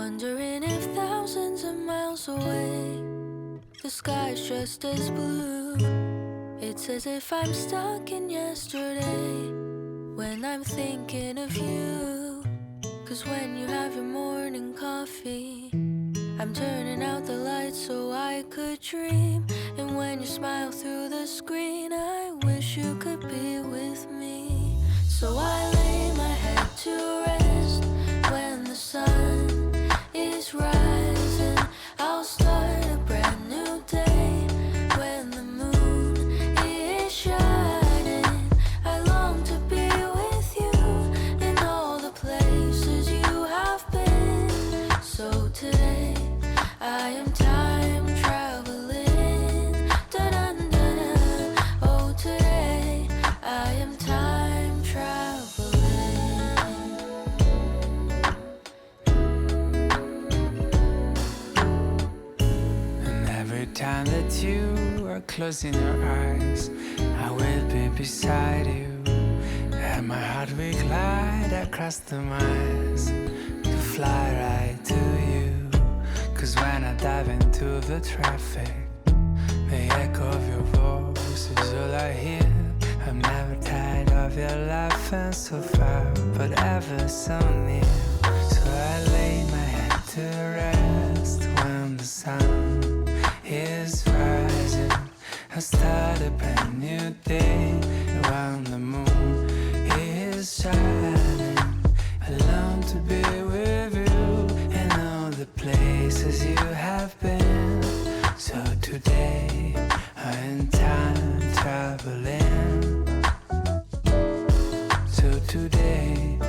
Wondering if thousands of miles away the sky's just as blue. It's as if I'm stuck in yesterday when I'm thinking of you. 'Cause when you have your morning coffee, I'm turning out the lights so I could dream. And when you smile through the screen, I wish you could be with me. So I lay my head to rest when the sun is rising. I'll start a brand new day when the moon is shining. I long to be with you in all the places you have been. So today I am time traveling. Dun-dun-dun-dun. Oh, today I am time traveling. And every time that you are closing your eyes, I will be beside you. And my heart will glide across the miles to fly right to you. 'Cause when I dive into the traffic, the echo of your voice is all I hear. I'm never tired of your laughing so far, but ever so near. So I lay my head to rest when the sun is rising. I start a brand new day when the moon is shining. I long to be with you in all the places you have been. So today I'm time traveling. So today